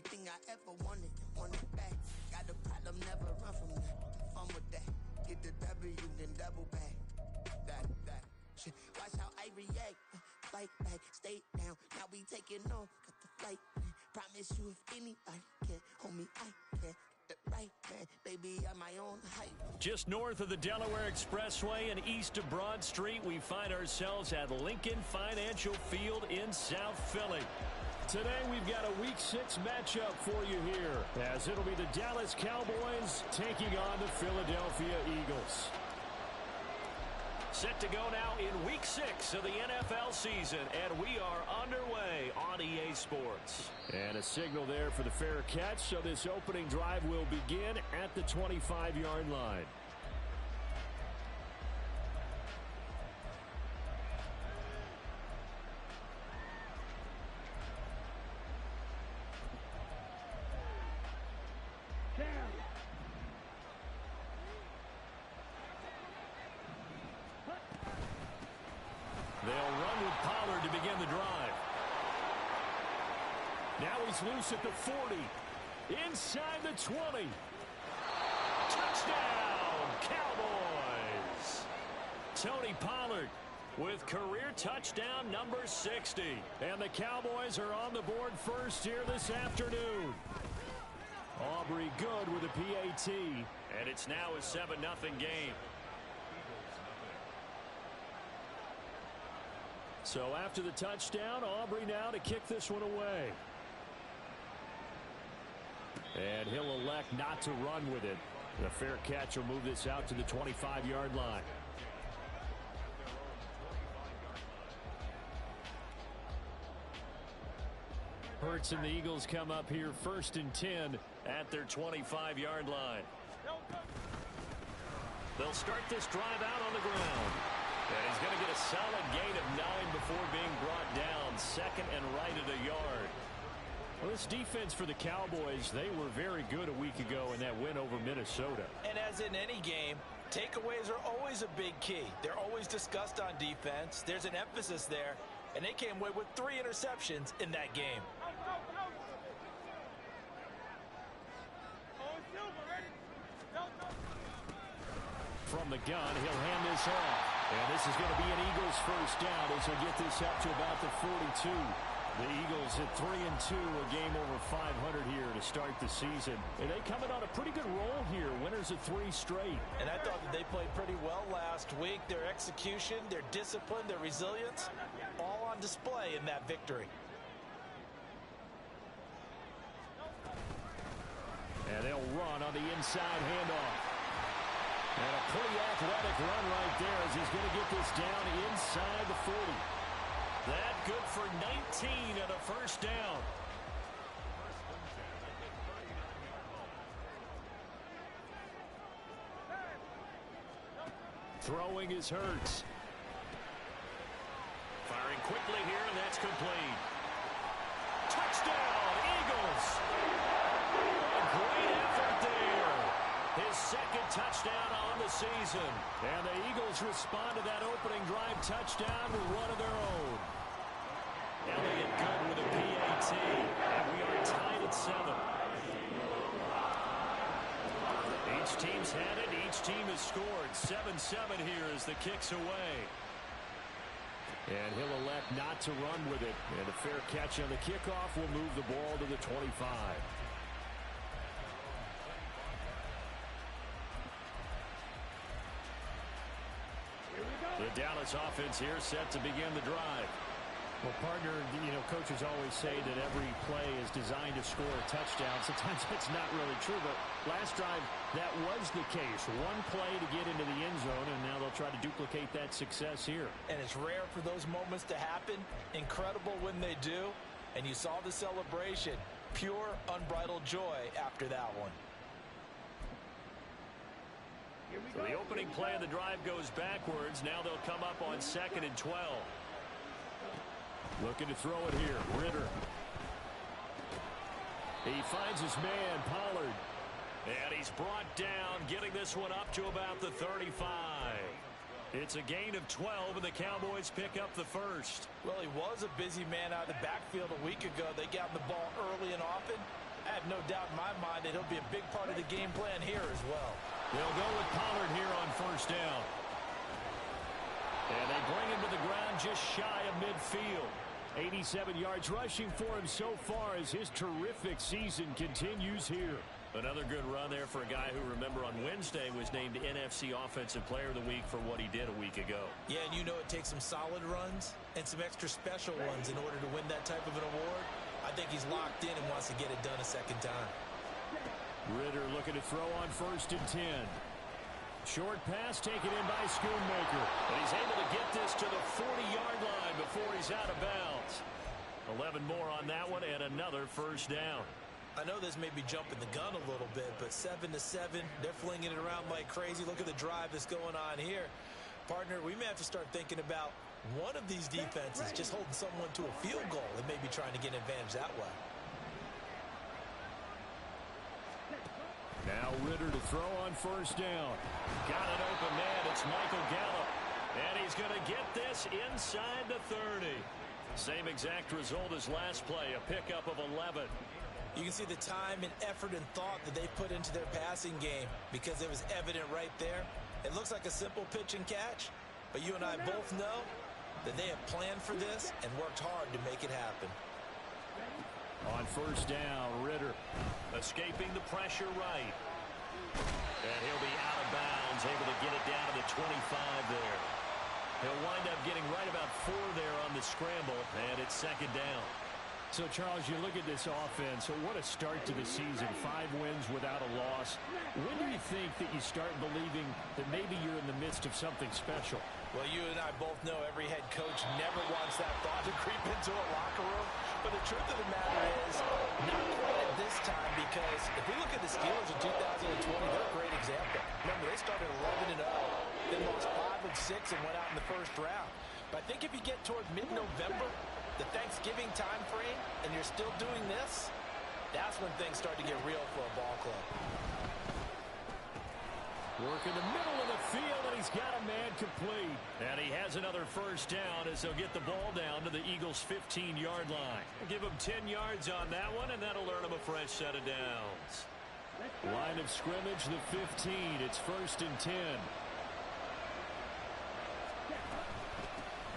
everything I ever wanted back. Got a problem, never run from that. Fun with that. Get the W, then double back. That. Shit. Watch how I react. Fight back, stay down. Now we taking on. Got the flight plan. Promise you if anybody can, homie, I can. Right, man. Baby, I'm my own hype. Just north of the Delaware Expressway and east of Broad Street, we find ourselves at Lincoln Financial Field in South Philly. Today, we've got a Week 6 matchup for you here, as it'll be the Dallas Cowboys taking on the Philadelphia Eagles. Set to go now in Week 6 of the NFL season, and we are underway on EA Sports. And a signal there for the fair catch, so this opening drive will begin at the 25-yard line. They'll run with Pollard to begin the drive. Now he's loose at the 40. Inside the 20. Touchdown, Cowboys! Tony Pollard with career touchdown number 60. And the Cowboys are on the board first here this afternoon. Aubrey good with a PAT. And it's now a 7-0 game. So after the touchdown, Aubrey now to kick this one away. And he'll elect not to run with it. The fair catch will move this out to the 25-yard line. Hurts and the Eagles come up here 1st and 10 at their 25-yard line. They'll start this drive out on the ground. And he's going to get a solid gain of 9 before being brought down, second and right at a yard. Well, this defense for the Cowboys, they were very good a week ago in that win over Minnesota. And as in any game, takeaways are always a big key. They're always discussed on defense. There's an emphasis there, and they came away with 3 interceptions in that game. From the gun, he'll hand this off. And this is going to be an Eagles first down as he'll get this up to about the 42. The Eagles at 3-2, a game over 500 here to start the season. And they coming on a pretty good roll here, winners of 3 straight. And I thought that they played pretty well last week. Their execution, their discipline, their resilience, all on display in that victory. And they'll run on the inside handoff. And a pretty athletic run right there as he's going to get this down inside the 40. That good for 19 and a first down. Throwing is Hurts. Firing quickly here, and that's complete. Touchdown, Eagles! A great effort there. His second touchdown on the season. And the Eagles respond to that opening drive touchdown with one of their own. Elliott good with a PAT. And we are tied at 7. Each team's had it. Each team has scored. 7-7 here as the kick's away. And he'll elect not to run with it. And a fair catch on the kickoff will move the ball to the 25. The Dallas offense here set to begin the drive. Well, partner, coaches always say that every play is designed to score a touchdown. Sometimes that's not really true, but last drive, that was the case. One play to get into the end zone, and now they'll try to duplicate that success here. And it's rare for those moments to happen. Incredible when they do. And you saw the celebration. Pure, unbridled joy after that one. So the opening play of the drive goes backwards. Now they'll come up on 2nd and 12. Looking to throw it here. Ritter. He finds his man, Pollard. And he's brought down, getting this one up to about the 35. It's a gain of 12, and the Cowboys pick up the first. Well, he was a busy man out of the backfield a week ago. They got the ball early and often. I have no doubt in my mind that he'll be a big part of the game plan here as well. They'll go with Pollard here on first down. And they bring him to the ground just shy of midfield. 87 yards rushing for him so far as his terrific season continues here. Another good run there for a guy who, remember, on Wednesday was named NFC Offensive Player of the Week for what he did a week ago. Yeah, and you know it takes some solid runs and some extra special ones in order to win that type of an award. I think he's locked in and wants to get it done a second time. Ritter looking to throw on 1st and 10. Short pass taken in by Schoonmaker. And he's able to get this to the 40-yard line before he's out of bounds. 11 more on that one and another first down. I know this may be jumping the gun a little bit, but 7-7, they're flinging it around like crazy. Look at the drive that's going on here. Partner, we may have to start thinking about one of these defenses just holding someone to a field goal and maybe trying to get an advantage that way. Now Ritter to throw on first down. Got an open man. It's Michael Gallup. And he's going to get this inside the 30. Same exact result as last play, a pickup of 11. You can see the time and effort and thought that they put into their passing game because it was evident right there. It looks like a simple pitch and catch, but you and I both know that they have planned for this and worked hard to make it happen. On first down, Ritter escaping the pressure right. And he'll be out of bounds, able to get it down to the 25 there. He'll wind up getting right about 4 there on the scramble, and it's 2nd down. So, Charles, you look at this offense, so what a start to the season. 5 wins without a loss. When do you think that you start believing that maybe you're in the midst of something special? Well, you and I both know every head coach never wants that thought to creep into a locker room. But the truth of the matter is, not quite at this time, because if we look at the Steelers in 2020, they're a great example. Remember, they started 11-0, then lost 5-6 and went out in the first round. But I think if you get toward mid-November, the Thanksgiving time frame, and you're still doing this, that's when things start to get real for a ball club. Work in the middle of the field, and he's got a man complete. And he has another first down as they'll get the ball down to the Eagles' 15-yard line. Give him 10 yards on that one, and that'll earn him a fresh set of downs. Line of scrimmage, the 15. It's 1st and 10.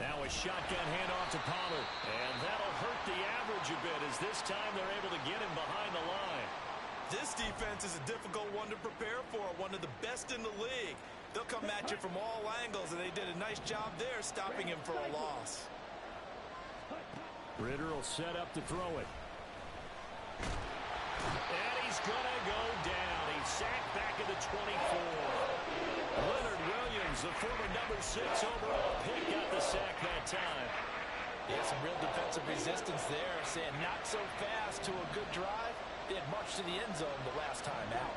Now a shotgun handoff to Pollard. And that'll hurt the average a bit as this time they're able to get him behind the line. This defense is a difficult one to prepare for, one of the best in the league. They'll come at you from all angles, and they did a nice job there stopping him for a loss. Ritter will set up to throw it. And he's going to go down. He's sacked back at the 24. Leonard Williams, the former number 6 overall pick, got the sack that time. Yeah, some real defensive resistance there, saying not so fast to a good drive. They had marched to the end zone the last time out.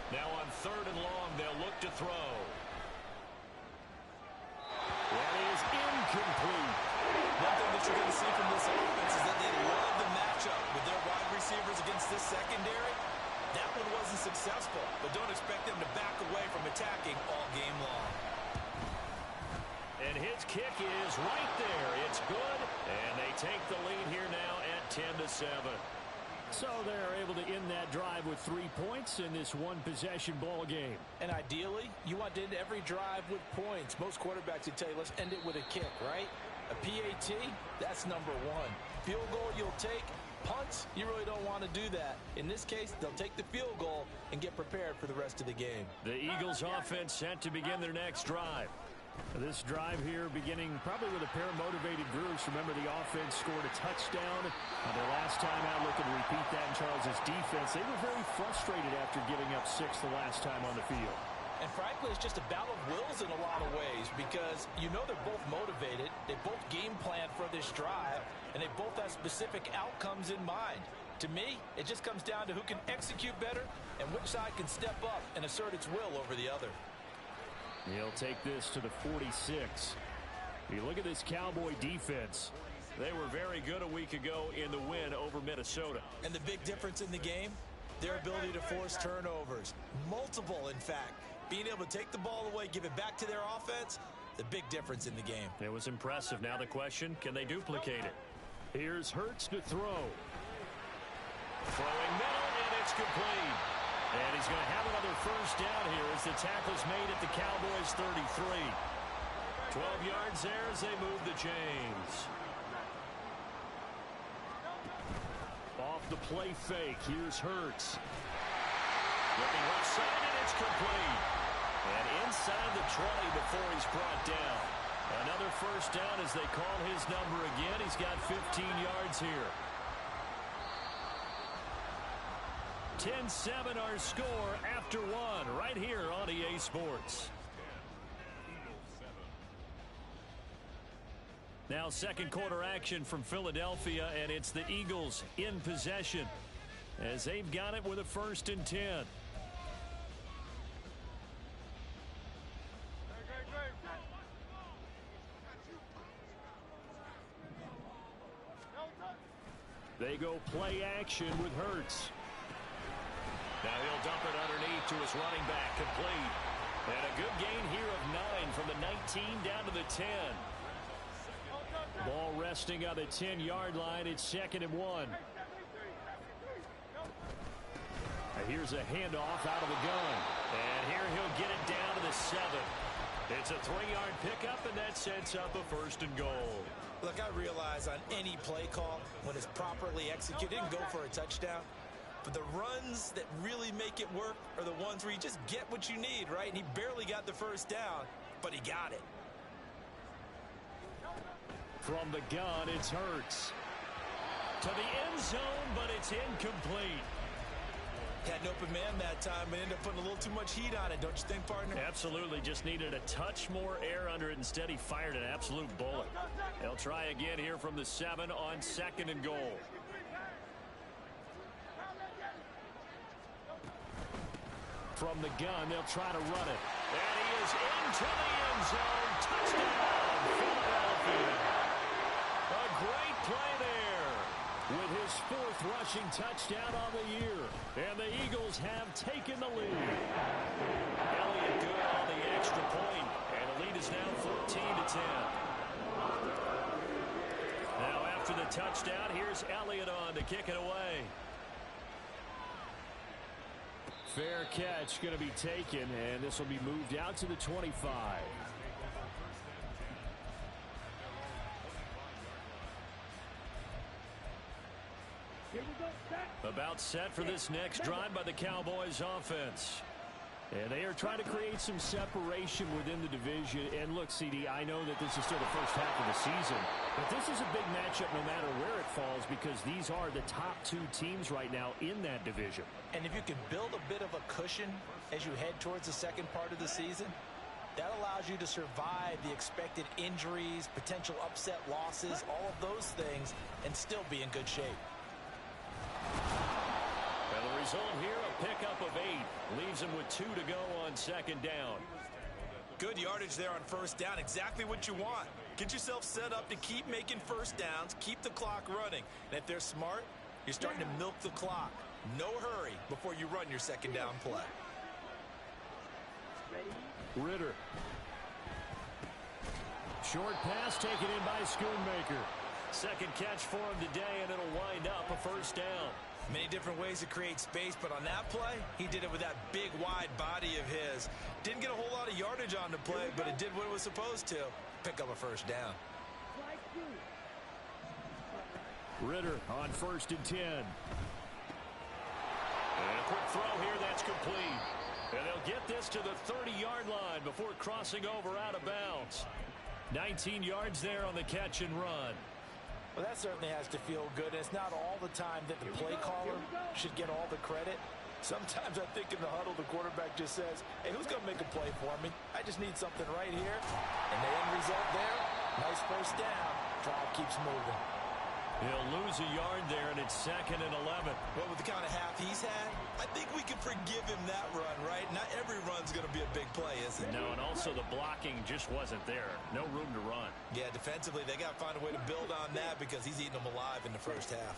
Now on 3rd and long, they'll look to throw. That is incomplete. One thing that you're going to see from this offense is that they love the matchup with their wide receivers against this secondary. That one wasn't successful, but don't expect them to back away from attacking all game long. And his kick is right there. It's good, and they take the lead here now at 10-7. So they're able to end that drive with 3 points in this one-possession ball game. And ideally, you want to end every drive with points. Most quarterbacks would tell you, let's end it with a kick, right? A PAT, that's number 1. Field goal you'll take. Punts, you really don't want to do that. In this case, they'll take the field goal and get prepared for the rest of the game. The Eagles offense set to begin their next drive. This drive here beginning probably with a pair of motivated groups. Remember, the offense scored a touchdown on their last time out. Looking to repeat that in Charles's defense. They were very frustrated after giving up 6 the last time on the field. And frankly, it's just a battle of wills in a lot of ways because you know they're both motivated. They both game plan for this drive, and they both have specific outcomes in mind. To me, it just comes down to who can execute better and which side can step up and assert its will over the other. He'll take this to the 46. You look at this Cowboy defense. They were very good a week ago in the win over Minnesota. And the big difference in the game, their ability to force turnovers. Multiple, in fact. Being able to take the ball away, give it back to their offense, the big difference in the game. It was impressive. Now the question, can they duplicate it? Here's Hurts to throw. Throwing middle, and it's complete. And he's going to have another first down here as the tackle's made at the Cowboys' 33. 12 yards there as they move the chains. Off the play fake, here's Hurts. Looking left side, and it's complete. And inside the 20 before he's brought down. Another first down as they call his number again. He's got 15 yards here. 10-7 our score after one right here on EA Sports. Now second quarter action from Philadelphia, and it's the Eagles in possession as they've got it with a 1st and 10. They go play action with Hurts. Now he'll dump it underneath to his running back, complete. And a good gain here of 9 from the 19 down to the 10. Ball resting on the 10-yard line. It's 2nd and 1. Here's a handoff out of the gun. And here he'll get it down to the 7. It's a 3-yard pickup, and that sets up a 1st and goal. Look, I realize on any play call, when it's properly executed, and go for a touchdown. But the runs that really make it work are the ones where you just get what you need, right? And he barely got the first down, but he got it. From the gun, it's Hurts. To the end zone, but it's incomplete. Had an open man that time and ended up putting a little too much heat on it, don't you think, partner? Absolutely. Just needed a touch more air under it. Instead, he fired an absolute bullet. They'll try again here from the 7 on 2nd and goal. From the gun, they'll try to run it. And he is into the end zone. Touchdown, Philadelphia. A great play there with his 4th rushing touchdown on the year. And the Eagles have taken the lead. Elliott good on the extra point, and the lead is now 14-10. Now after the touchdown, here's Elliott on to kick it away. Fair catch going to be taken, and this will be moved out to the 25. About set for this next drive by the Cowboys offense. And they are trying to create some separation within the division. And look, CD, I know that this is still the first half of the season, but this is a big matchup no matter where it falls because these are the top 2 teams right now in that division. And if you can build a bit of a cushion as you head towards the second part of the season, that allows you to survive the expected injuries, potential upset losses, all of those things, and still be in good shape. And the result here, a pickup of 8. Leaves him with 2 to go on 2nd down. Good yardage there on 1st down. Exactly what you want. Get yourself set up to keep making first downs, keep the clock running. And if they're smart, you're starting to milk the clock. No hurry before you run your 2nd down play. Ritter. Short pass taken in by Schoonmaker. 2nd catch for him today, and it'll wind up a 1st down. Many different ways to create space, but on that play, he did it with that big, wide body of his. Didn't get a whole lot of yardage on the play, but it did what it was supposed to. Pick up a 1st down. Ritter on 1st and 10. And a quick throw here, that's complete. And they'll get this to the 30-yard line before crossing over out of bounds. 19 yards there on the catch and run. Well, that certainly has to feel good. And it's not all the time that the play caller should get all the credit. Sometimes I think in the huddle, the quarterback just says, hey, who's going to make a play for me? I just need something right here. And the end result there, nice 1st down. Drive keeps moving. He'll lose a yard there, and it's 2nd and 11. Well, with the kind of half he's had, I think we can forgive him that run, right? Not every run's going to be a big play, is it? No, and also the blocking just wasn't there. No room to run. Yeah, defensively, they got to find a way to build on that because he's eating them alive in the 1st half.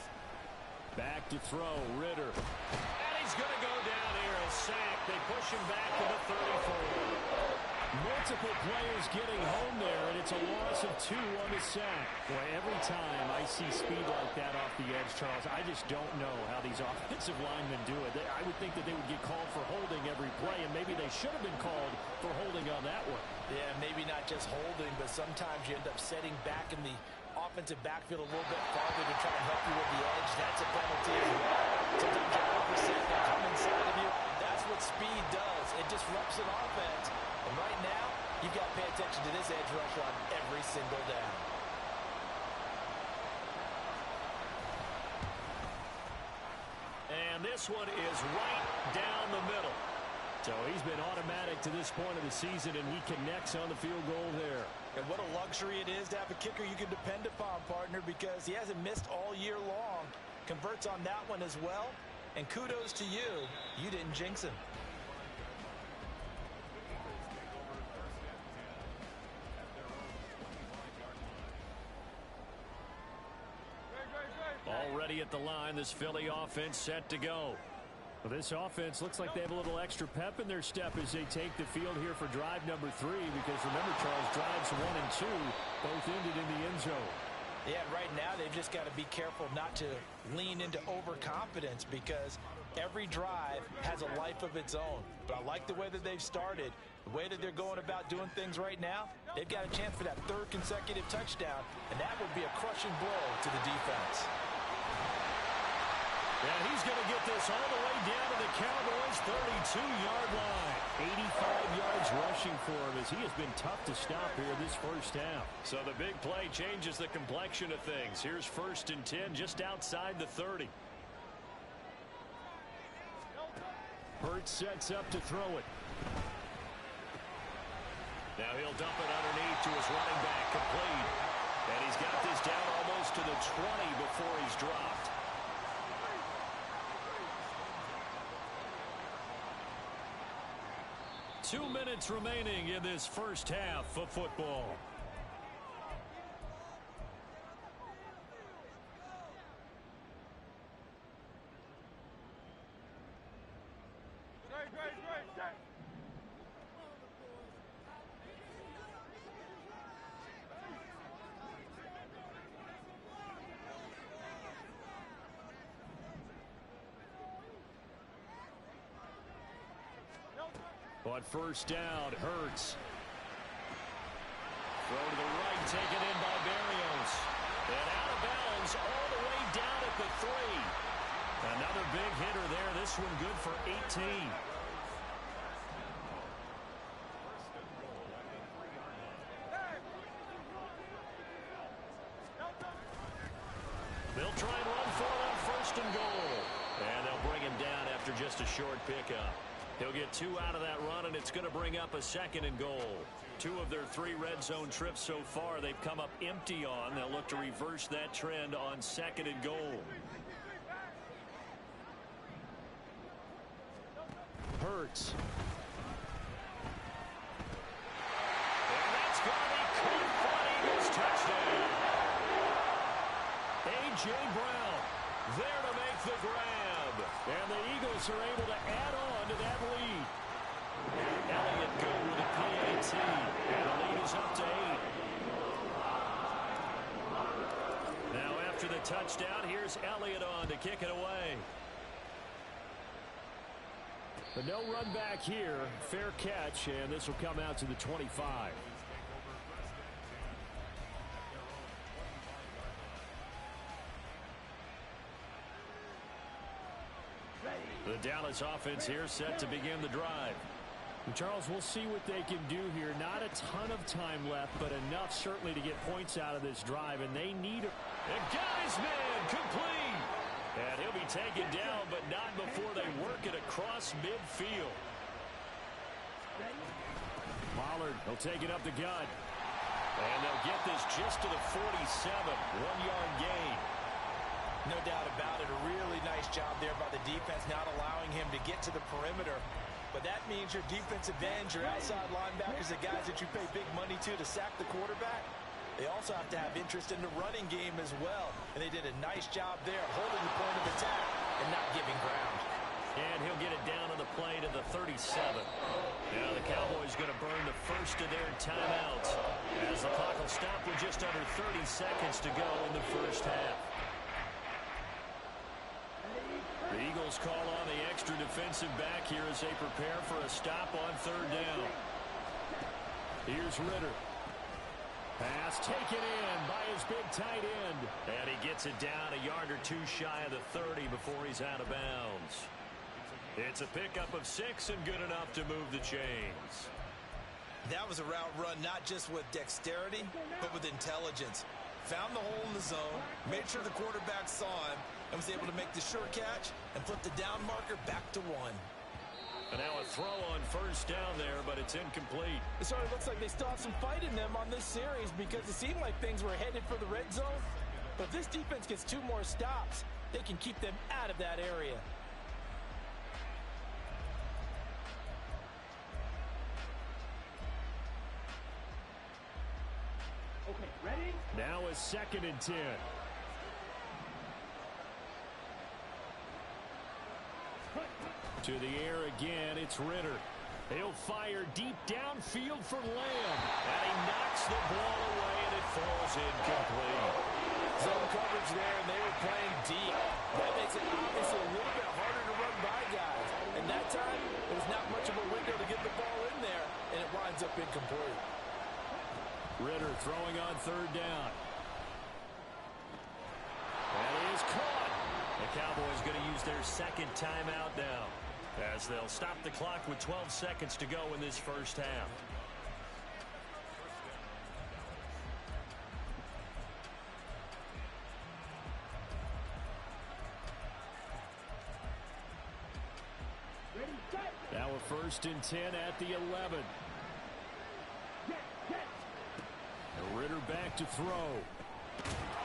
Back to throw, Ritter. And he's going to go down here, a sack. They push him back to the 34. Multiple players getting home there, and it's a loss of 2 on the sack. Boy, every time I see speed like that off the edge, Charles, I just don't know how these offensive linemen do it. I would think that they would get called for holding every play, and maybe they should have been called for holding on that one. Yeah, maybe not just holding, but sometimes you end up setting back in the offensive backfield a little bit farther to try to help you with the edge. That's a penalty as well. Sometimes you're overset, they come inside of you. That's what speed does. It disrupts an offense. And right now, you've got to pay attention to this edge rush on every single down. And this one is right down the middle. So he's been automatic to this point of the season, and he connects on the field goal there. And what a luxury it is to have a kicker you can depend upon, partner, because he hasn't missed all year long. Converts on that one as well. And kudos to you. You didn't jinx him. Already at the line, this Philly offense set to go. Well, this offense looks like they have a little extra pep in their step as they take the field here for drive number 3, because remember, Charles, drives 1 and 2 both ended in the end zone. Yeah, right now they've just got to be careful not to lean into overconfidence, because every drive has a life of its own. But I like the way that they've started, the way that they're going about doing things right now. They've got a chance for that 3rd consecutive touchdown, and that would be a crushing blow to the defense. And he's going to get this all the way down to the Cowboys' 32-yard line. 85 yards rushing for him, as he has been tough to stop here this first half. So the big play changes the complexion of things. Here's 1st and 10 just outside the 30. Hurts sets up to throw it. Now he'll dump it underneath to his running back, complete. And he's got this down almost to the 20 before he's dropped. Two minutes remaining in this first half of football. On first down, Hurts. Throw to the right, taken in by Berrios. And out of bounds all the way down at the 3. Another big hitter there. This one good for 18. They'll try and run for it on 1st and goal. And they'll bring him down after just a short pickup. He'll get 2 out of that run, and it's going to bring up a 2nd and goal. 2 of their 3 red zone trips so far they've come up empty on. They'll look to reverse that trend on 2nd and goal. Hurts. And that's going to be caught for an Eagles touchdown. A.J. Brown there to make the grab. And the Eagles are able to add on to that lead. Elliott good with a PAT. And the lead is up to 8. Now after the touchdown, here's Elliott on to kick it away. But no run back here. Fair catch, and this will come out to the 25. The Dallas offense here set to begin the drive. And Charles, we'll see what they can do here. Not a ton of time left, but enough certainly to get points out of this drive, and they need it. And got his man complete. And he'll be taken down, but not before they work it across midfield. Pollard, he'll take it up the gut. And they'll get this just to the 47. 1-yard gain. No doubt about it. A really nice job there by the defense, not allowing him to get to the perimeter. But that means your defensive ends, your outside linebackers, the guys that you pay big money to sack the quarterback, they also have to have interest in the running game as well. And they did a nice job there holding the point of attack and not giving ground. And he'll get it down on the play to the 37. Now the Cowboys going to burn the first of their timeouts as the clock will stop with just under 30 seconds to go in the first half. The Eagles call on the extra defensive back here as they prepare for a stop on third down. Here's Ritter. Pass taken in by his big tight end. And he gets it down a yard or two shy of the 30 before he's out of bounds. It's a pickup of 6 and good enough to move the chains. That was a route run not just with dexterity, but with intelligence. Found the hole in the zone, made sure the quarterback saw him, and was able to make the sure catch and flip the down marker back to 1. And now a throw on first down there, but it's incomplete. It sort of looks like they still have some fight in them on this series because it seemed like things were headed for the red zone. But if this defense gets 2 more stops, they can keep them out of that area. Okay, ready? Now a 2nd and 10. To the air again, it's Ritter. He'll fire deep downfield for Lamb. And he knocks the ball away, and it falls incomplete. Zone coverage there, and they were playing deep. That makes it obviously a little bit harder to run by guys. And that time, there was not much of a window to get the ball in there, and it winds up incomplete. Ritter throwing on third down. That is caught. The Cowboys going to use their second timeout now, as they'll stop the clock with 12 seconds to go in this first half. Now a 1st and 10 at the 11. Ritter back to throw.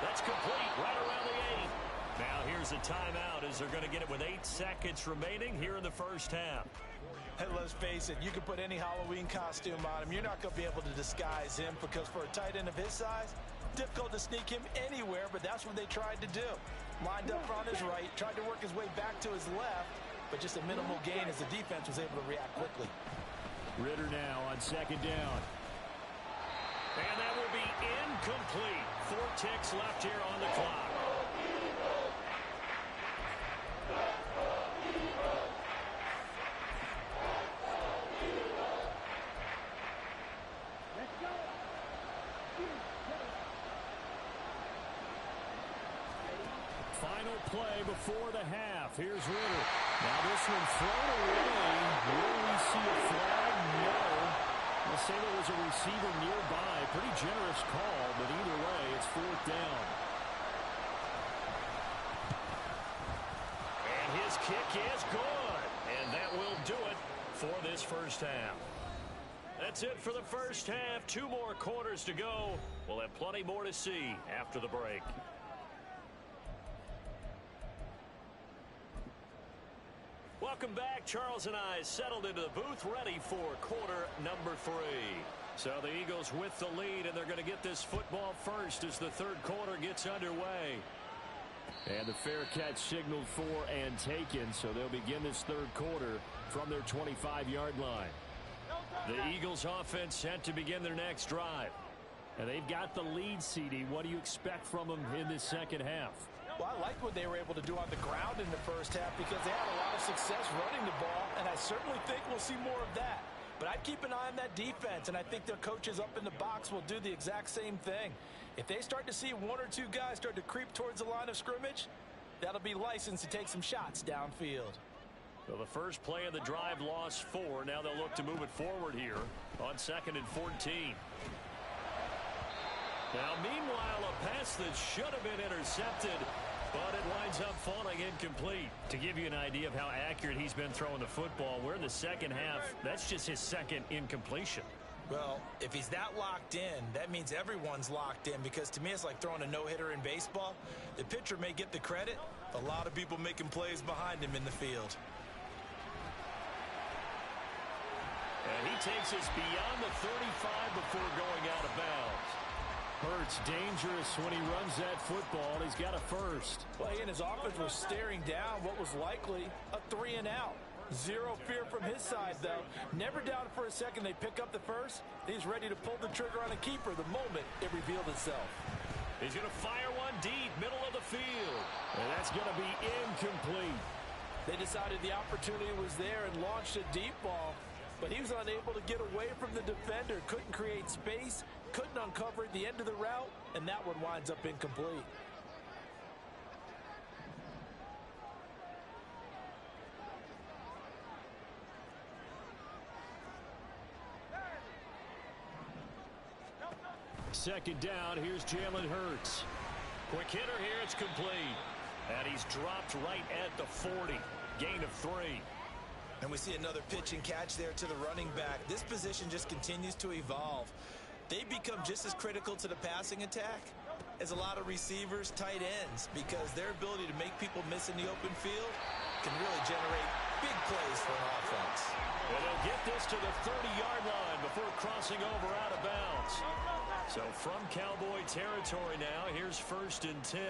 That's complete right around the 8. Now here's a timeout as they're going to get it with 8 seconds remaining here in the first half. Hey, let's face it, you can put any Halloween costume on him. You're not going to be able to disguise him because for a tight end of his size, difficult to sneak him anywhere, but that's what they tried to do. Lined up on his right, tried to work his way back to his left, but just a minimal gain as the defense was able to react quickly. Ritter now on 2nd down. And that will be incomplete. 4 ticks left here on the clock. Final play before the half. Here's Ritter. Now this one thrown away. Will we see a flag? No. I'll say there was a receiver nearby. Pretty generous call, but either way, it's 4th down. And his kick is good. And that will do it for this first half. That's it for the first half. 2 more quarters to go. We'll have plenty more to see after the break. Welcome back. Charles and I settled into the booth ready for quarter number 3. So the Eagles with the lead, and they're going to get this football first as the third quarter gets underway. And the fair catch signaled for and taken, so they'll begin this third quarter from their 25-yard line. The Eagles offense set to begin their next drive. And they've got the lead, CD. What do you expect from them in this second half? Well, I like what they were able to do on the ground in the first half because they had a lot of success running the ball, and I certainly think we'll see more of that. But I'd keep an eye on that defense, and I think their coaches up in the box will do the exact same thing. If they start to see 1 or 2 guys start to creep towards the line of scrimmage, that'll be licensed to take some shots downfield. So the first play of the drive lost 4. Now they'll look to move it forward here on 2nd and 14. Now, meanwhile, a pass that should have been intercepted, but it winds up falling incomplete. To give you an idea of how accurate he's been throwing the football, we're in the second half. That's just his second incompletion. Well, if he's that locked in, that means everyone's locked in because to me it's like throwing a no-hitter in baseball. The pitcher may get the credit, a lot of people making plays behind him in the field. And he takes us beyond the 35 before going out of bounds. Hurts dangerous when he runs that football. He's got a first. Well, he and his offense were staring down what was likely a 3-and-out. Zero fear from his side, though. Never doubted for a second they pick up the first. He's ready to pull the trigger on a keeper the moment it revealed itself. He's going to fire one deep, middle of the field. And that's going to be incomplete. They decided the opportunity was there and launched a deep ball, but he was unable to get away from the defender. Couldn't create space, couldn't uncover at the end of the route, and that one winds up incomplete. Second down, here's Jalen Hurts. Quick hitter here, it's complete. And he's dropped right at the 40. Gain of 3. And we see another pitch and catch there to the running back. This position just continues to evolve. They become just as critical to the passing attack as a lot of receivers, tight ends, because their ability to make people miss in the open field can really generate big plays for an offense. And they'll get this to the 30-yard line before crossing over out of bounds. So from Cowboy territory now, here's 1st and 10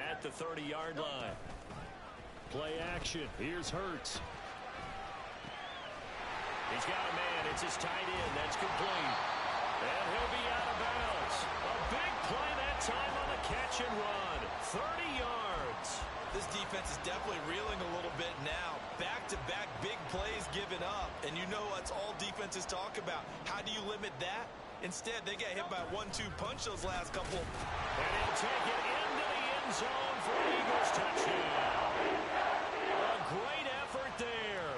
at the 30-yard line. Play action. Here's Hurts. He's got a man. It's his tight end. That's complete. And he'll be out of bounds. A big play that time on the catch and run. 30 yards. This defense is definitely reeling a little bit now. Back-to-back big plays given up. And you know what's all defenses talk about. How do you limit that? Instead, they got hit by a 1-2 punch those last couple. And he'll take it into the end zone for an Eagles touchdown. A great effort there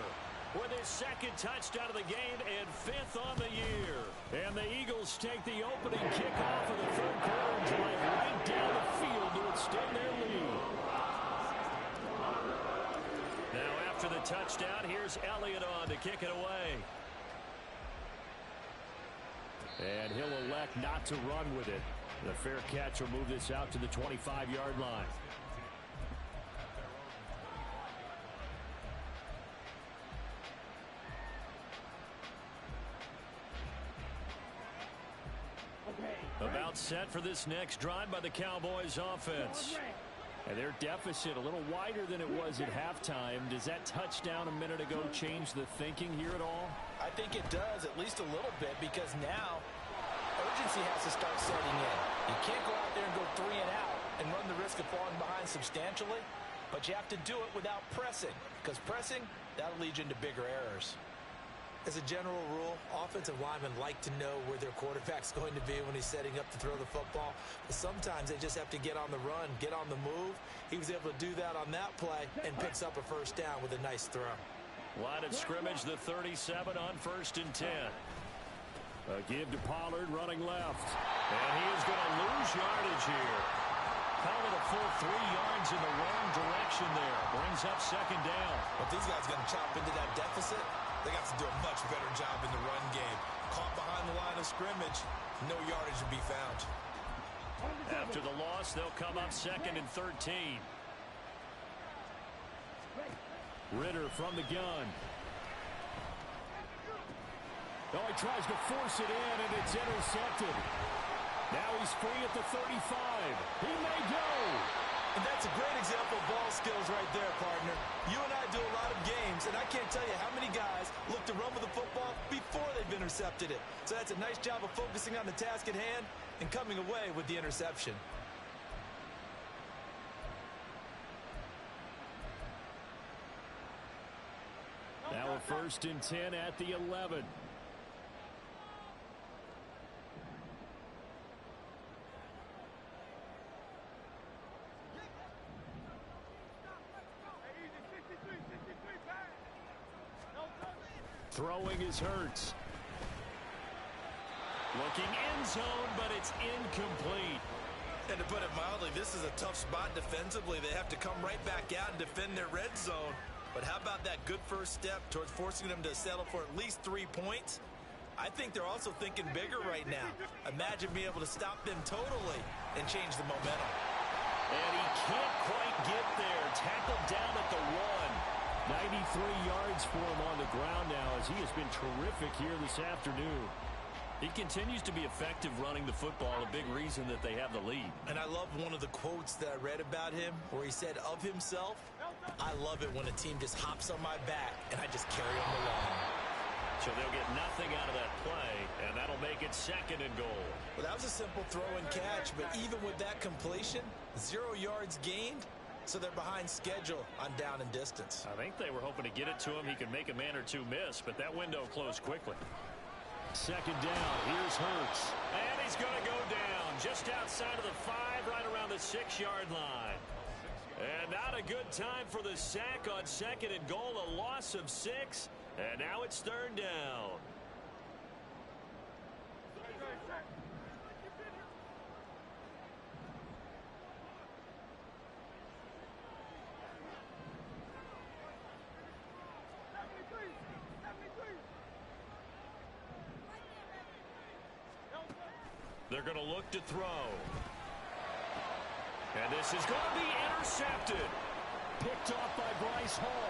with his 2nd touchdown of the game and 5th on the year. And the Eagles take the opening kickoff of the 3rd quarter and drive right down the field to extend their lead. Now after the touchdown, here's Elliott on to kick it away. And he'll elect not to run with it. The fair catch will move this out to the 25-yard line. About set for this next drive by the Cowboys offense. And their deficit a little wider than it was at halftime. Does that touchdown a minute ago change the thinking here at all? I think it does, at least a little bit, because now urgency has to start setting in. You can't go out there and go 3 and out and run the risk of falling behind substantially, but you have to do it without pressing, because pressing, that'll lead you into bigger errors. As a general rule, offensive linemen like to know where their quarterback's going to be when he's setting up to throw the football. But sometimes they just have to get on the run, get on the move. He was able to do that on that play and picks up a 1st down with a nice throw. Line of scrimmage, the 37 on 1st and 10. A give to Pollard running left. And he is going to lose yardage here. Call it a full 3 yards in the wrong direction there. Brings up 2nd down. But these guys going to chop into that deficit. They got to do a much better job in the run game. Caught behind the line of scrimmage, no yardage to be found. After the loss, they'll come up 2nd and 13. Ritter from the gun. Oh, he tries to force it in, and it's intercepted. Now he's free at the 35. He may go. And that's a great example of ball skills right there, partner. You and I do a lot of games, and I can't tell you how many guys look to run with the football before they've intercepted it. So that's a nice job of focusing on the task at hand and coming away with the interception. Now a 1st and 10 at the 11. Throwing is Hurts. Looking end zone, but it's incomplete. And to put it mildly, this is a tough spot defensively. They have to come right back out and defend their red zone. But how about that good first step towards forcing them to settle for at least 3 points? I think they're also thinking bigger right now. Imagine being able to stop them totally and change the momentum. And he can't quite get there. Tackled down at the 1. 93 yards for him on the ground now as he has been terrific here this afternoon. He continues to be effective running the football, a big reason that they have the lead. And I love one of the quotes that I read about him where he said of himself, "I love it when a team just hops on my back and I just carry them along." So they'll get nothing out of that play, and that'll make it 2nd and goal. Well, that was a simple throw and catch, but even with that completion, 0 yards gained, so they're behind schedule on down and distance. I think they were hoping to get it to him. He could make a man or two miss, but that window closed quickly. 2nd down. Here's Hurts. And he's going to go down just outside of the 5, right around the 6-yard line. And not a good time for the sack on 2nd and goal, a loss of 6. And now it's 3rd down. They're going to look to throw. And this is going to be intercepted. Picked off by Bryce Hall.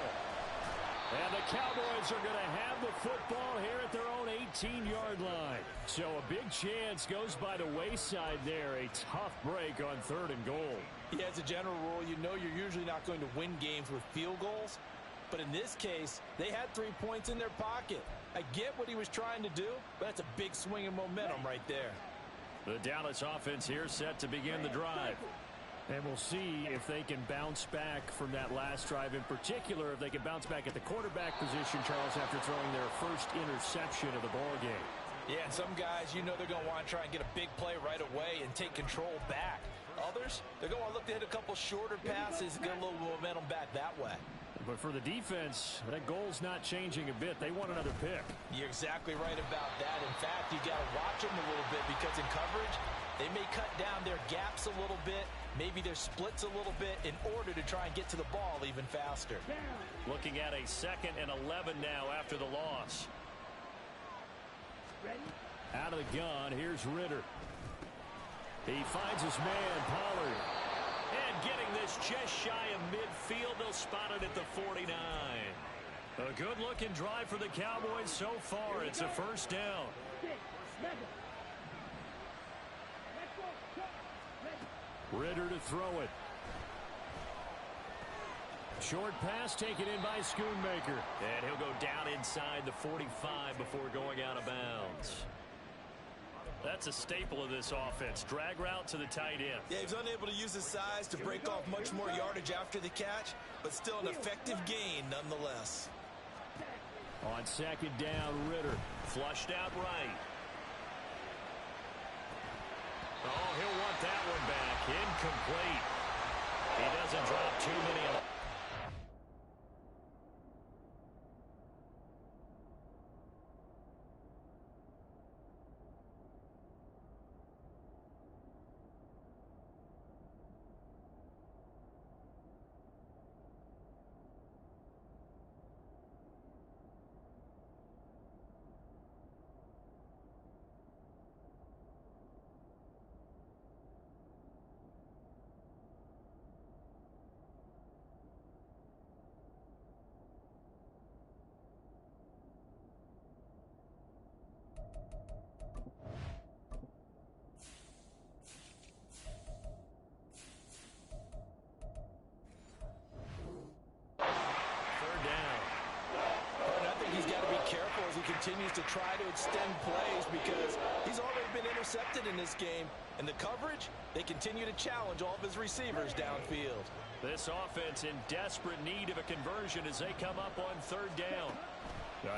And the Cowboys are going to have the football here at their own 18-yard line. So a big chance goes by the wayside there. A tough break on 3rd and goal. Yeah, as a general rule, you know you're usually not going to win games with field goals. But in this case, they had 3 points in their pocket. I get what he was trying to do, but that's a big swing in momentum right there. The Dallas offense here set to begin the drive. And we'll see if they can bounce back from that last drive. In particular, if they can bounce back at the quarterback position, Charles, after throwing their first interception of the ball game. Yeah, and some guys, you know they're going to want to try and get a big play right away and take control back. Others, they're going to look to hit a couple shorter passes and get a little momentum back that way. But for the defense, that goal's not changing a bit. They want another pick. You're exactly right about that. In fact, you got to watch them a little bit because in coverage, they may cut down their gaps a little bit, maybe their splits a little bit in order to try and get to the ball even faster. Looking at a 2nd and 11 now after the loss. Out of the gun, here's Ritter. He finds his man, Pollard. And getting this just shy of midfield, they'll spot it at the 49. A good-looking drive for the Cowboys so far. It's a 1st down. Ritter to throw it. Short pass taken in by Schoonmaker. And he'll go down inside the 45 before going out of bounds. That's a staple of this offense. Drag route to the tight end. Yeah, he's unable to use his size to break off much more yardage after the catch, but still an effective gain nonetheless. On 2nd down, Ritter. Flushed out right. Oh, he'll want that one back. Incomplete. He doesn't drop too many. Continues to try to extend plays because he's already been intercepted in this game. And the coverage, they continue to challenge all of his receivers downfield. This offense in desperate need of a conversion as they come up on 3rd down.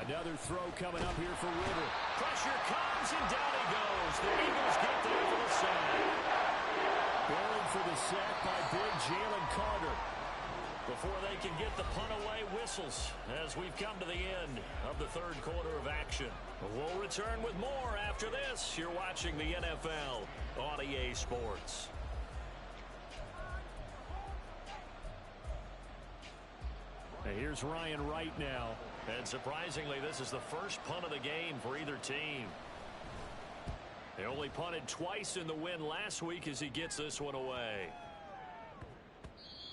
Another throw coming up here for Ritter. Pressure comes and down he goes. The Eagles get there for the sack. Buried for the sack by big Jalen Carter. Before they can get the punt away, whistles as we've come to the end of the 3rd quarter of action. We'll return with more after this. You're watching the NFL on EA Sports. And here's Ryan Wright now. And surprisingly, this is the first punt of the game for either team. They only punted twice in the win last week as he gets this one away.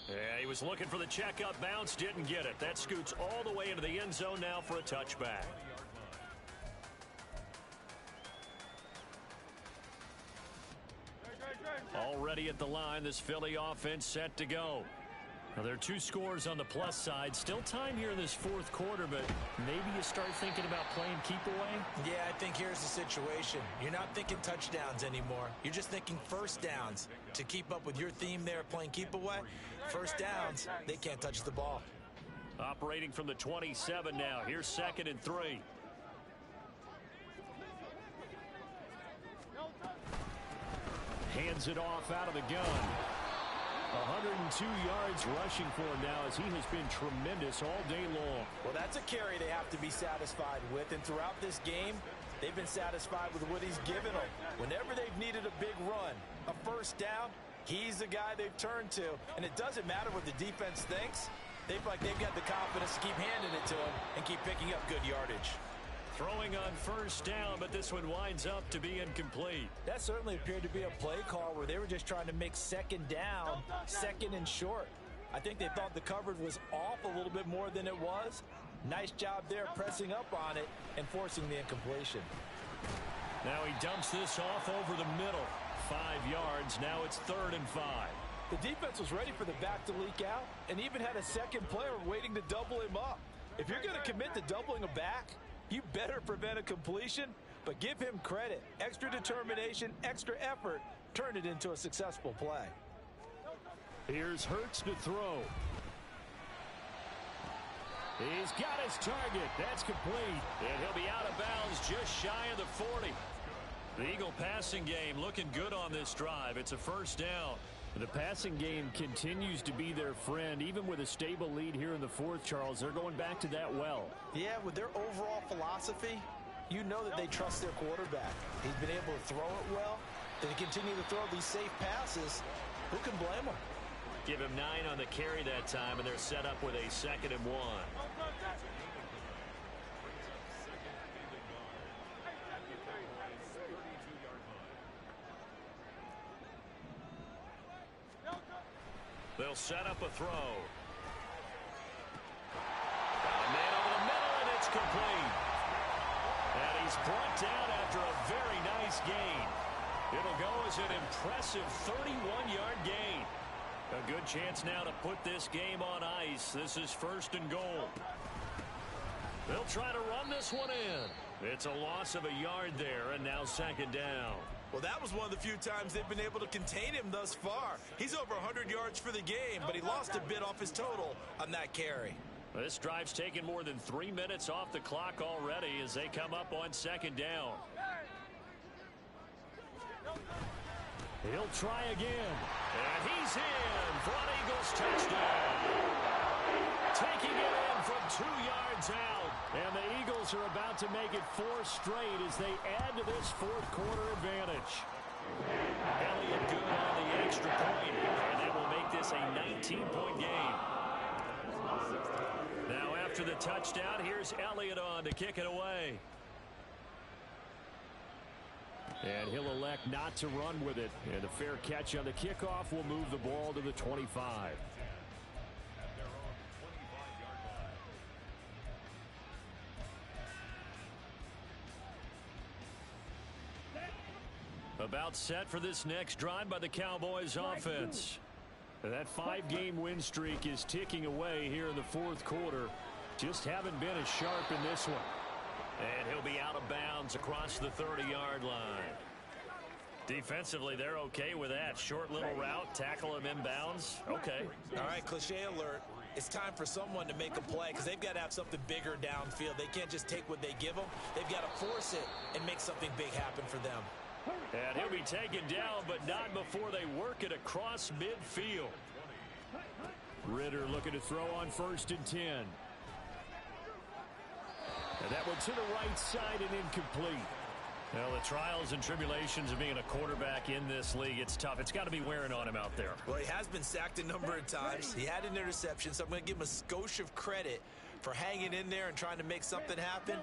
Yeah, he was looking for the check-up bounce, didn't get it. That scoots all the way into the end zone now for a touchback. ready at the line. This Philly offense set to go. Now, there are 2 scores on the plus side. Still time here in this fourth quarter, but maybe you start thinking about playing keep away? Yeah, I think here's the situation. You're not thinking touchdowns anymore. You're just thinking first downs. To keep up with your theme there playing keep away, first downs, they can't touch the ball. Operating from the 27 now. Here's 2nd and 3. Hands it off out of the gun. 102 yards rushing for him now as he has been tremendous all day long. Well, that's a carry they have to be satisfied with. And throughout this game, they've been satisfied with what he's given them. Whenever they've needed a big run, a first down, he's the guy they've turned to. And it doesn't matter what the defense thinks. They've got the confidence to keep handing it to him and keep picking up good yardage. Throwing on first down, but this one winds up to be incomplete. That certainly appeared to be a play call where they were just trying to make second down, second and short. I think they thought the coverage was off a little bit more than it was. Nice job there pressing up on it and forcing the incompletion. Now he dumps this off over the middle. 5 yards. Now it's 3rd and 5. The defense was ready for the back to leak out and even had a second player waiting to double him up. If you're going to commit to doubling a back, you better prevent a completion, but give him credit. Extra determination, extra effort, turn it into a successful play. Here's Hurts to throw. He's got his target. That's complete. And he'll be out of bounds just shy of the 40. The Eagle passing game looking good on this drive. It's a first down. The passing game continues to be their friend. Even with a stable lead here in the fourth, Charles, they're going back to that well. Yeah, with their overall philosophy, you know that they trust their quarterback. He's been able to throw it well. They continue to throw these safe passes. Who can blame them? Give him 9 on the carry that time, and they're set up with a 2nd and 1. They'll set up a throw. Got a man over the middle, and it's complete. And he's brought down after a very nice gain. It'll go as an impressive 31-yard gain. A good chance now to put this game on ice. This is 1st and goal. They'll try to run this one in. It's a loss of a yard there, and now 2nd down. Well, that was one of the few times they've been able to contain him thus far. He's over 100 yards for the game, but he lost a bit off his total on that carry. This drive's taken more than 3 minutes off the clock already as they come up on 2nd down. He'll try again. And he's in for an Eagles touchdown. Taking it in from 2 yards out. And the Eagles are about to make it 4 straight as they add to this fourth quarter advantage. Elliott good on the extra point. And that will make this a 19-point game. Now after the touchdown, here's Elliott on to kick it away. And he'll elect not to run with it. And a fair catch on the kickoff will move the ball to the 25. About set for this next drive by the Cowboys offense. That 5-game win streak is ticking away here in the fourth quarter. Just haven't been as sharp in this one. And he'll be out of bounds across the 30-yard line. Defensively, they're okay with that. Short little route, tackle him inbounds. Okay. All right, cliche alert. It's time for someone to make a play because they've got to have something bigger downfield. They can't just take what they give them. They've got to force it and make something big happen for them. And he'll be taken down, but not before they work it across midfield. Ritter looking to throw on 1st and 10. And that one to the right side and incomplete. Well, the trials and tribulations of being a quarterback in this league, it's tough. It's got to be wearing on him out there. Well, he has been sacked a number of times. He had an interception, so I'm going to give him a skosh of credit for hanging in there and trying to make something happen,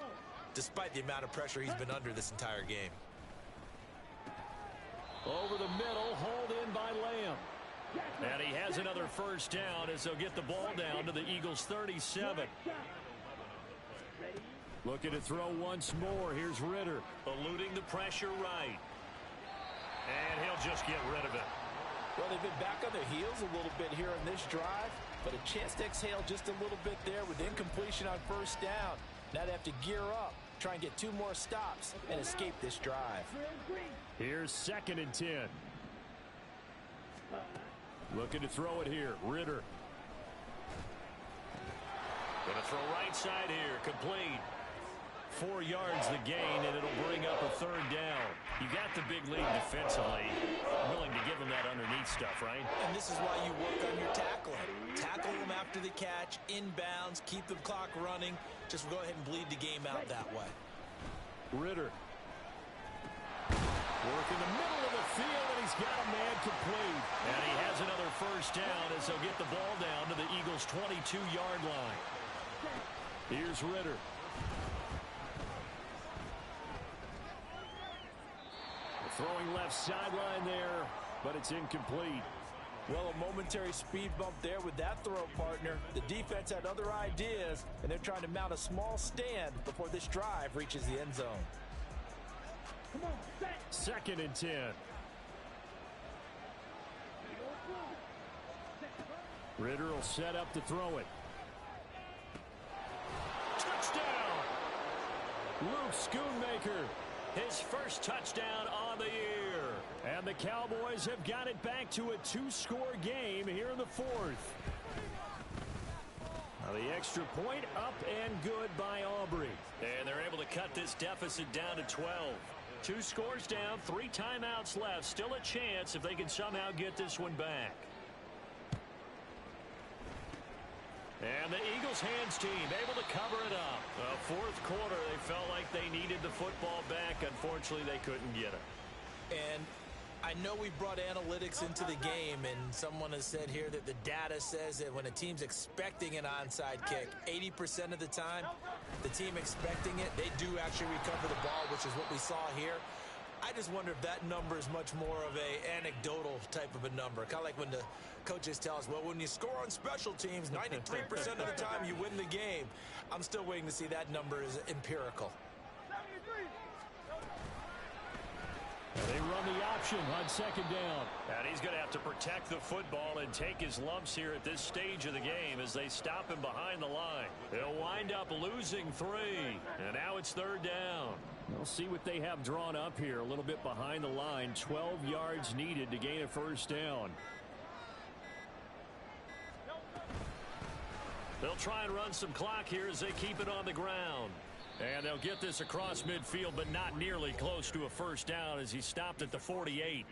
despite the amount of pressure he's been under this entire game. Over the middle, hauled in by Lamb. And he has another first down as they'll get the ball down to the Eagles' 37. Looking to throw once more. Here's Ritter. Eluding the pressure right. And he'll just get rid of it. Well, they've been back on their heels a little bit here in this drive, but a chance to exhale just a little bit there with incompletion on first down. Now they have to gear up, try and get 2 more stops, and escape this drive. Here's 2nd and 10. Looking to throw it here. Ritter. Going to throw right side here. Complete. 4 yards the gain, and it'll bring up a 3rd down. You got the big lead defensively. Willing to give them that underneath stuff, right? And this is why you work on your tackling. Tackle them after the catch, inbounds, keep the clock running. Just go ahead and bleed the game out that way. Ritter. Work in the middle of the field, and he's got a man complete. And he has another 1st down as they'll get the ball down to the Eagles' 22-yard line. Here's Ritter. Throwing left sideline there, but it's incomplete. Well, a momentary speed bump there with that throw, partner. The defense had other ideas, and they're trying to mount a small stand before this drive reaches the end zone. 2nd and 10. Ritter will set up to throw it. Touchdown! Luke Schoonmaker. His first touchdown on the year. And the Cowboys have got it back to a 2-score game here in the 4th. Now the extra point up and good by Aubrey. And they're able to cut this deficit down to 12. 2 scores down, 3 timeouts left. Still a chance if they can somehow get this one back. And the Eagles hands team able to cover it up. 4th quarter, they felt like they needed the football back. Unfortunately, they couldn't get it. And I know we brought analytics into the game, and someone has said here that the data says that when a team's expecting an onside kick, 80% of the time, the team expecting it, they do actually recover the ball, which is what we saw here. I just wonder if that number is much more of a anecdotal type of a number. Kind of like when the coaches tell us, well, when you score on special teams, 93% of the time you win the game. I'm still waiting to see that number is empirical. And they run the option on 2nd down. And he's going to have to protect the football and take his lumps here at this stage of the game as they stop him behind the line. They'll wind up losing 3. And now it's 3rd down. We'll see what they have drawn up here a little bit behind the line. 12 yards needed to gain a 1st down. They'll try and run some clock here as they keep it on the ground. And they'll get this across midfield, but not nearly close to a 1st down as he stopped at the 48.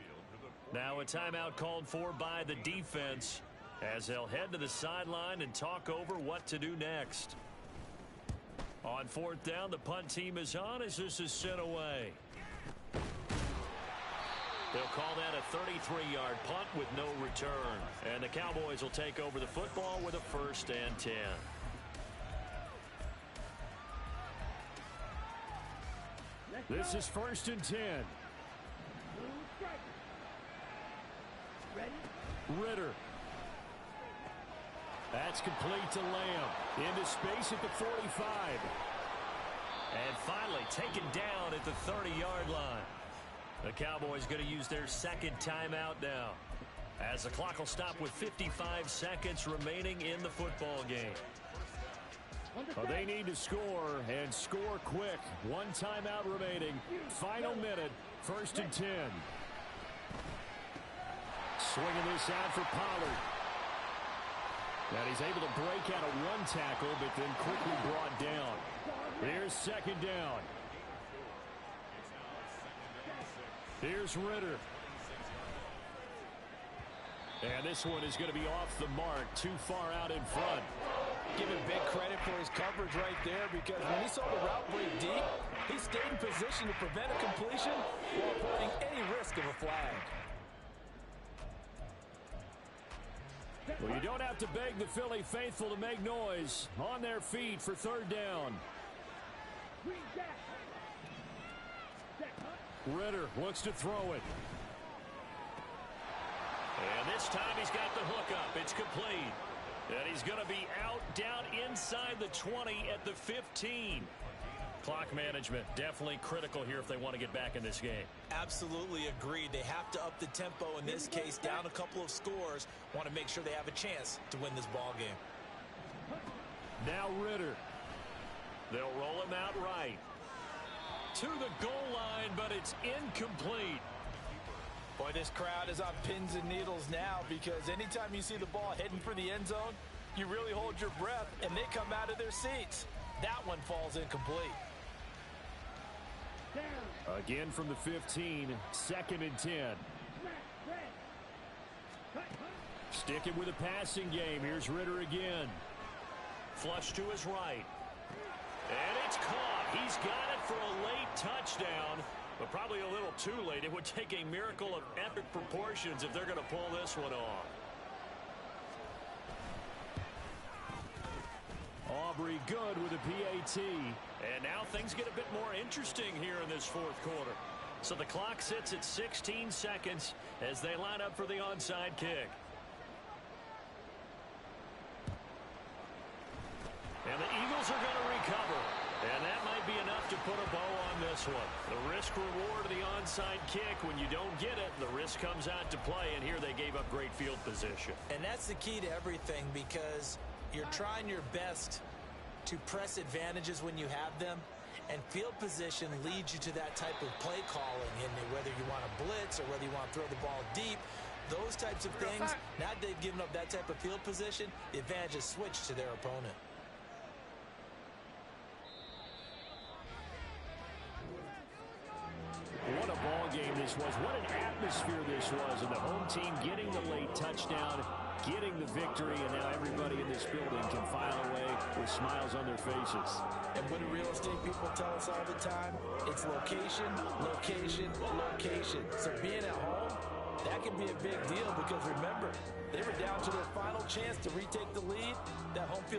Now a timeout called for by the defense as they'll head to the sideline and talk over what to do next. On 4th down, the punt team is on as this is sent away. They'll call that a 33-yard punt with no return. And the Cowboys will take over the football with a 1st and 10. This is 1st and 10. Ritter. That's complete to Lamb. Into space at the 45. And finally taken down at the 30-yard line. The Cowboys going to use their 2nd timeout now, as the clock will stop with 55 seconds remaining in the football game. Well, they need to score, and score quick. 1 timeout remaining. Final minute, 1st and 10. Swinging this out for Pollard. And he's able to break out of 1 tackle, but then quickly brought down. Here's 2nd down. Here's Ritter. And this one is going to be off the mark, too far out in front. Give him big credit for his coverage right there, because when he saw the route break deep, he stayed in position to prevent a completion while avoiding any risk of a flag. Well, you don't have to beg the Philly faithful to make noise. On their feet for 3rd down. Ritter looks to throw it. And this time he's got the hook up. It's complete. And he's going to be out, down inside the 20 at the 15. Clock management, definitely critical here if they want to get back in this game. Absolutely agreed. They have to up the tempo in this case, down a couple of scores. Want to make sure they have a chance to win this ball game. Now Ritter. They'll roll him out right. To the goal line, but it's incomplete. Boy, this crowd is on pins and needles now because anytime you see the ball heading for the end zone, you really hold your breath, and they come out of their seats. That one falls incomplete. Again from the 15, 2nd and 10. Sticking with a passing game. Here's Ritter again. Flush to his right. And it's caught. He's got it for a late touchdown, but probably a little too late. It would take a miracle of epic proportions if they're going to pull this one off. Aubrey good with a PAT. And now things get a bit more interesting here in this 4th quarter. So the clock sits at 16 seconds as they line up for the onside kick. And the Eagles are going to recover. And that might be enough to put a bow on this one. The risk-reward of the onside kick, when you don't get it, the risk comes out to play, and here they gave up great field position. And that's the key to everything because you're trying your best to press advantages when you have them, and field position leads you to that type of play calling, and whether you want to blitz or whether you want to throw the ball deep, those types of things, now that they've given up that type of field position, the advantage is switched to their opponent. What a ball game this was. What an atmosphere this was. And the home team getting the late touchdown, getting the victory, and now everybody in this building can file away with smiles on their faces. And what do real estate people tell us all the time? It's location, location, location. So being at home, that can be a big deal because remember, they were down to their final chance to retake the lead. That home field